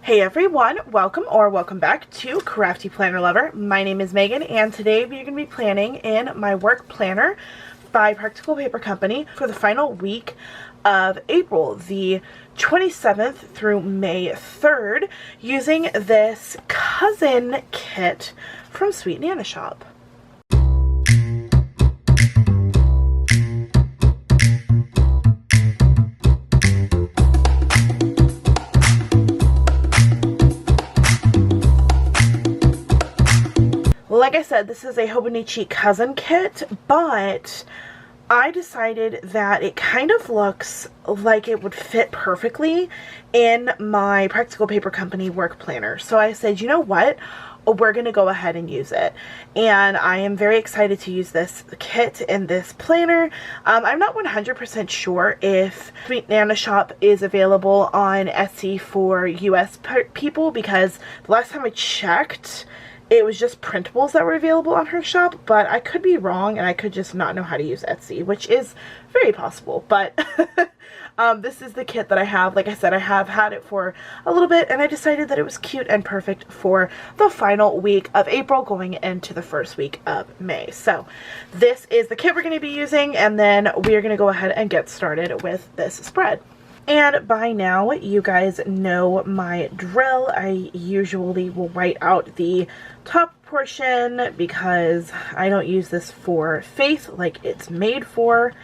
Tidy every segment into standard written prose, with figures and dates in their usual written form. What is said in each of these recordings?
Hey everyone, welcome back to Crafty Planner Lover. My name is Megan and today we're going to be planning in my work planner by Practical Paper Company for the final week of April, the 27th through May 3rd, using this cousin kit from SweetNanaShop. Like I said, this is a Hobonichi cousin kit, but I decided that it kind of looks like it would fit perfectly in my Practical Paper Company work planner. So I said, you know what? We're going to go ahead and use it. And I am very excited to use this kit and this planner. I'm not 100% sure if SweetNanaShop is available on Etsy for US people, because the last time I checked, it was just printables that were available on her shop, but I could be wrong and I could just not know how to use Etsy, which is very possible. But this is the kit that I have. Like I said, I have had it for a little bit and I decided that it was cute and perfect for the final week of April going into the first week of May. So this is the kit we're going to be using, and then we're going to go ahead and get started with this spread. And by now, you guys know my drill. I usually will write out the top portion because I don't use this for faith like it's made for.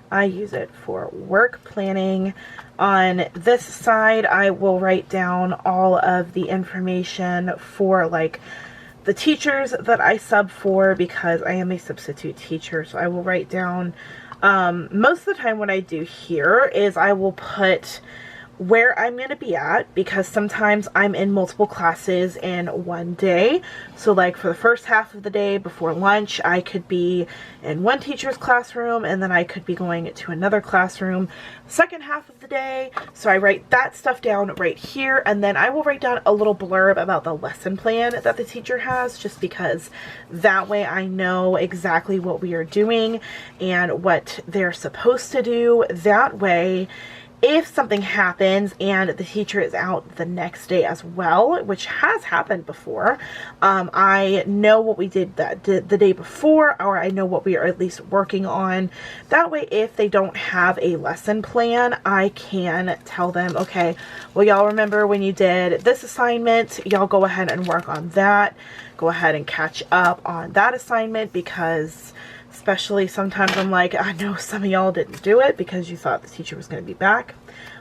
I use it for work planning. On this side, I will write down all of the information for like the teachers that I sub for, because I am a substitute teacher. So I will write down most of the time what I do here is I will put where I'm going to be at, because sometimes I'm in multiple classes in one day. So like for the first half of the day before lunch, I could be in one teacher's classroom and then I could be going to another classroom second half of the day. So I write that stuff down right here, and then I will write down a little blurb about the lesson plan that the teacher has, just because that way I know exactly what we are doing and what they're supposed to do. That way, if something happens and the teacher is out the next day as well, which has happened before, I know what we did the day before, or I know what we are at least working on. That way, if they don't have a lesson plan, I can tell them, okay, well, y'all remember when you did this assignment, y'all go ahead and work on that. Go ahead and catch up on that assignment, because especially sometimes I'm like, I know some of y'all didn't do it because you thought the teacher was going to be back.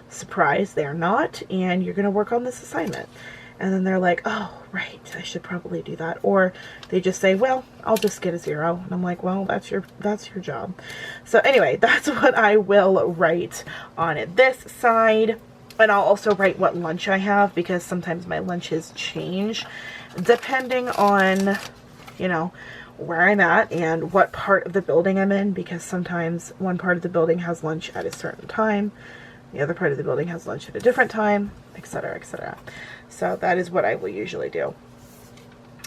Surprise, they're not, and you're going to work on this assignment. And then they're like, oh, right, I should probably do that. Or they just say, well, I'll just get a 0. And I'm like, well, that's your job. So anyway, that's what I will write on this side. And I'll also write what lunch I have, because sometimes my lunches change depending on, you know, where I'm at and what part of the building I'm in, because sometimes one part of the building has lunch at a certain time, the other part of the building has lunch at a different time, etc., etc. So that is what I will usually do.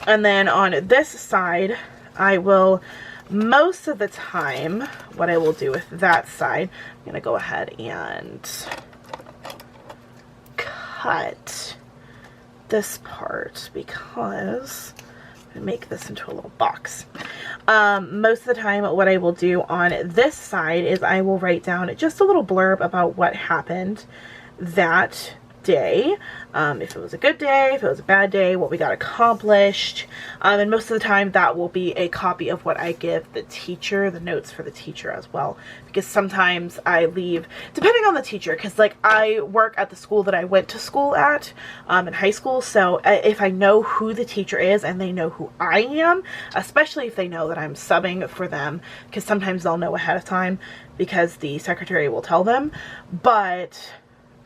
And then on this side, I will, most of the time, what I will do with that side, I'm going to go ahead and cut this part, because make this into a little box. Most of the time what I will do on this side is I will write down just a little blurb about what happened that day, if it was a good day, if it was a bad day, what we got accomplished, and most of the time that will be a copy of what I give the teacher, the notes for the teacher as well, because sometimes I leave, depending on the teacher, because like I work at the school that I went to school at in high school, so if I know who the teacher is and they know who I am, especially if they know that I'm subbing for them, because sometimes they'll know ahead of time because the secretary will tell them, but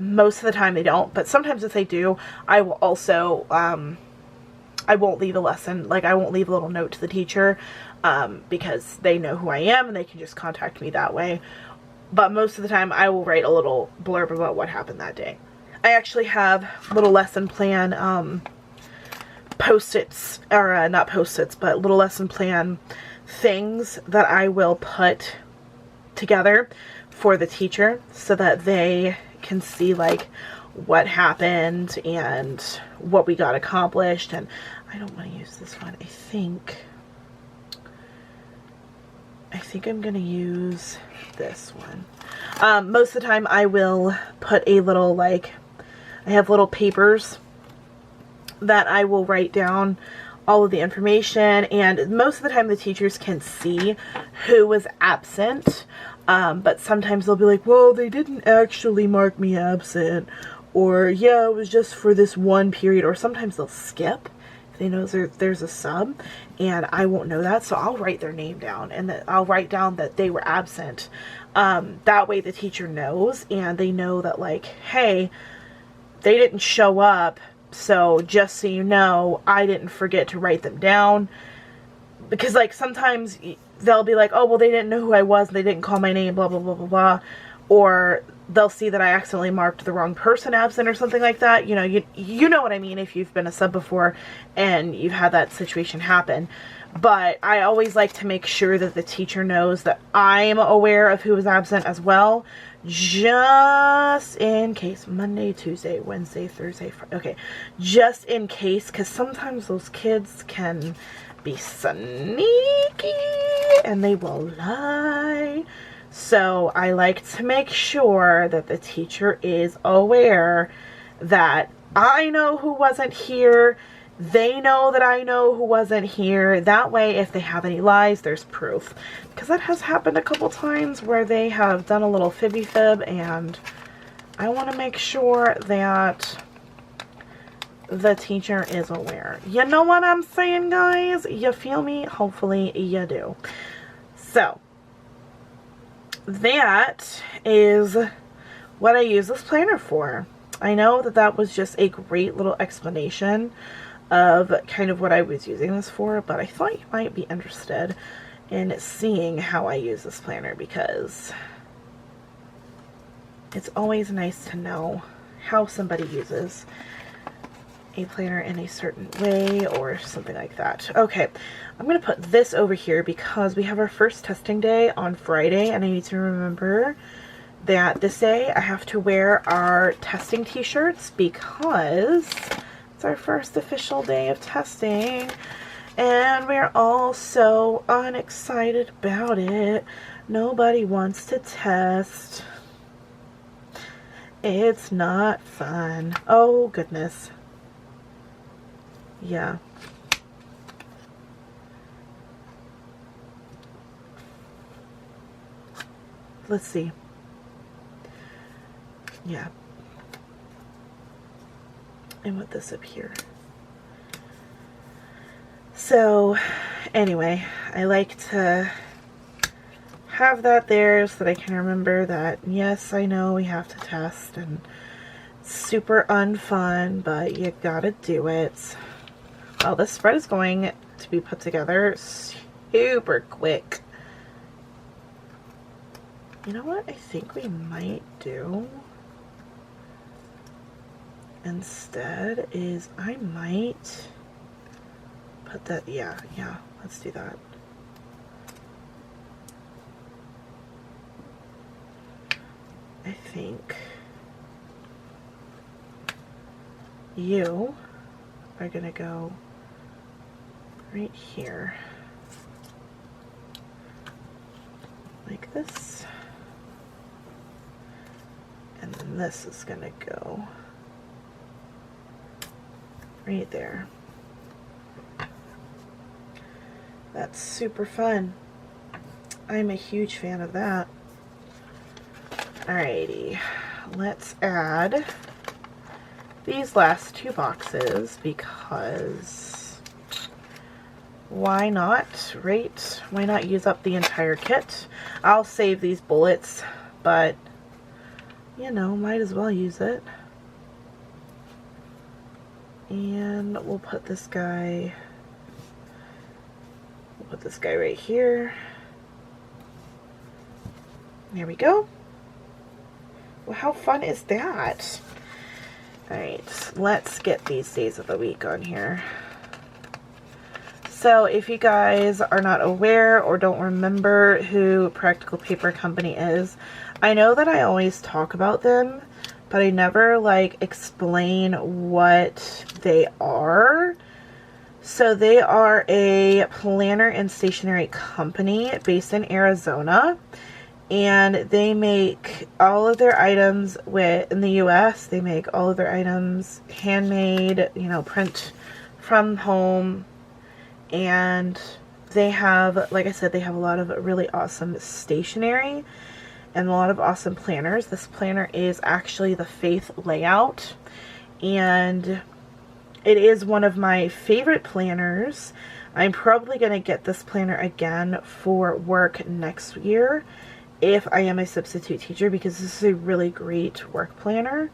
most of the time they don't. But sometimes if they do, I will also, I won't leave a lesson, like I won't leave a little note to the teacher, because they know who I am and they can just contact me that way. But most of the time I will write a little blurb about what happened that day. I actually have little lesson plan post-its, or not post-its, but little lesson plan things that I will put together for the teacher so that they can see like what happened and what we got accomplished. And I don't want to use this one. I think I'm going to use this one. Most of the time I will put a little, like, I have little papers that I will write down all of the information, and most of the time the teachers can see who was absent, but sometimes they'll be like, well, they didn't actually mark me absent, or yeah, it was just for this one period, or sometimes they'll skip if they know there's a sub, and I won't know that, so I'll write their name down, and I'll write down that they were absent. That way the teacher knows, and they know that, like, hey, they didn't show up, so just so you know, I didn't forget to write them down. Because, like, sometimes they'll be like, oh, well, they didn't know who I was, they didn't call my name, blah, blah, blah, blah, blah. Or they'll see that I accidentally marked the wrong person absent or something like that. You know, you know what I mean if you've been a sub before and you've had that situation happen. But I always like to make sure that the teacher knows that I'm aware of who was absent as well, just in case. Monday, Tuesday, Wednesday, Thursday, Friday. Okay, just in case, because sometimes those kids can be sneaky and they will lie. So I like to make sure that the teacher is aware that I know who wasn't here. They know that I know who wasn't here. That way, if they have any lies, there's proof. Because that has happened a couple times where they have done a little fibby fib, and I want to make sure that the teacher is aware. You know what I'm saying, guys? You feel me? Hopefully you do. So, that is what I use this planner for. I know that that was just a great little explanation of kind of what I was using this for, but I thought you might be interested in seeing how I use this planner, because it's always nice to know how somebody uses a planner in a certain way or something like that. Okay, I'm going to put this over here because we have our first testing day on Friday, and I need to remember that this day I have to wear our testing t-shirts because it's our first official day of testing, and we're all so unexcited about it. Nobody wants to test. It's not fun. Oh, goodness. Yeah. Let's see. Yeah. And with this up here. So, anyway, I like to have that there so that I can remember that, yes, I know we have to test, and it's super unfun, but you gotta do it. Well, this spread is going to be put together super quick. You know what I think we might do instead is I might put that, yeah, let's do that. I think you are gonna go right here like this, and then this is gonna go right there. That's super fun. I'm a huge fan of that. Alrighty, let's add these last two boxes because why not, right? Why not use up the entire kit? I'll save these bullets, but you know, might as well use it. And we'll put this guy right here. There we go. Well, how fun is that? Alright, let's get these days of the week on here. So if you guys are not aware or don't remember who Practical Paper Company is, I know that I always talk about them, but I never like explain what they are. So they are a planner and stationery company based in Arizona, and they make all of their items in the US. They make all of their items handmade, you know, print from home, and they have, like I said, they have a lot of really awesome stationery and a lot of awesome planners. This planner is actually the Faith layout, and it is one of my favorite planners. I'm probably going to get this planner again for work next year if I am a substitute teacher, because this is a really great work planner.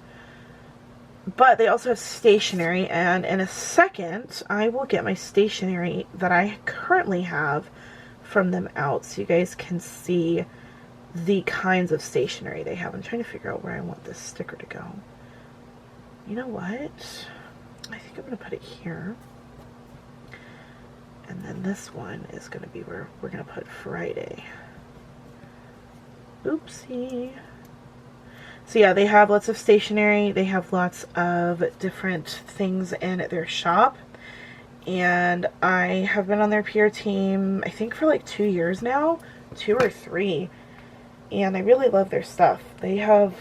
But they also have stationery, and in a second I will get my stationery that I currently have from them out so you guys can see the kinds of stationery they have. I'm trying to figure out where I want this sticker to go. You know what? I think I'm going to put it here. And then this one is going to be where we're going to put Friday. Oopsie. So yeah, they have lots of stationery. They have lots of different things in their shop. And I have been on their PR team, I think for like 2 years now. 2 or 3. And I really love their stuff. They have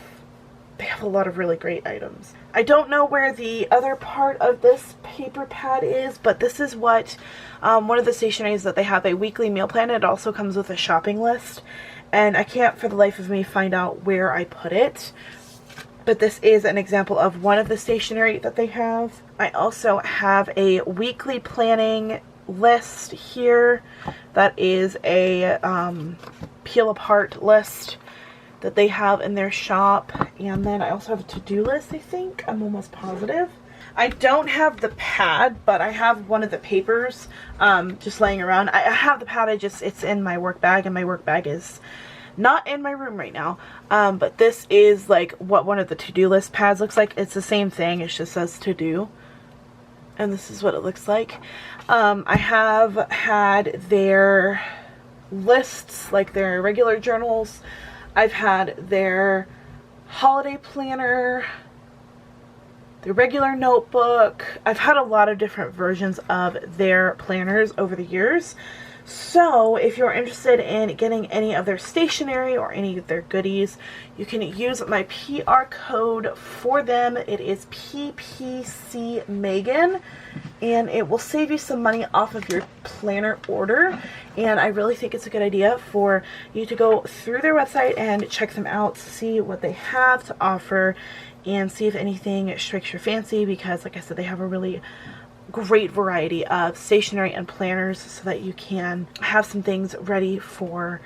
a lot of really great items. I don't know where the other part of this paper pad is, but this is what one of the stationeries that they have, a weekly meal plan. It also comes with a shopping list, and I can't for the life of me find out where I put it, but this is an example of one of the stationery that they have. I also have a weekly planning list here that is a peel apart list that they have in their shop. And then I also have a to-do list, I think. I'm almost positive. I don't have the pad, but I have one of the papers just laying around. I have the pad, it's in my work bag, and my work bag is not in my room right now. But this is like what one of the to-do list pads looks like. It's the same thing, it just says to do. And this is what it looks like. I have had their lists, like their regular journals. I've had their holiday planner, the regular notebook. I've had a lot of different versions of their planners over the years. So if you're interested in getting any of their stationery or any of their goodies, you can use my PR code for them. It is PPC Megan, and it will save you some money off of your planner order. And I really think it's a good idea for you to go through their website and check them out, see what they have to offer, and see if anything strikes your fancy, because like I said, they have a really great variety of stationery and planners so that you can have some things ready for,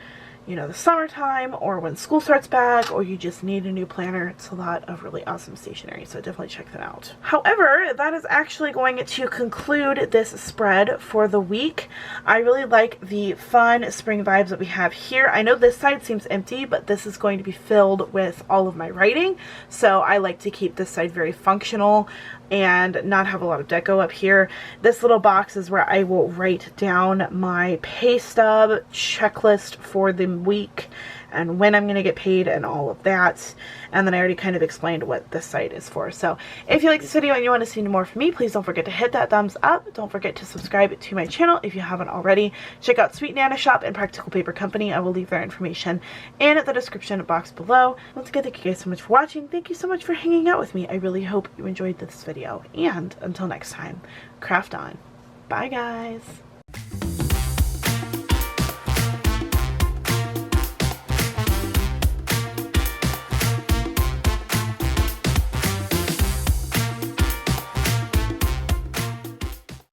you know, the summertime or when school starts back, or you just need a new planner. It's a lot of really awesome stationery, so definitely check that out. However, that is actually going to conclude this spread for the week. I really like the fun spring vibes that we have here. I know this side seems empty, but this is going to be filled with all of my writing, so I like to keep this side very functional and not have a lot of deco up here. This little box is where I will write down my pay stub checklist for the week and when I'm going to get paid and all of that. And then I already kind of explained what this site is for. So if you like this video and you want to see more from me, please don't forget to hit that thumbs up. Don't forget to subscribe to my channel if you haven't already. Check out SweetNanaShop and Practical Paper Company. I will leave their information in the description box below. Once again, thank you guys so much for watching. Thank you so much for hanging out with me. I really hope you enjoyed this video. And until next time, craft on. Bye guys.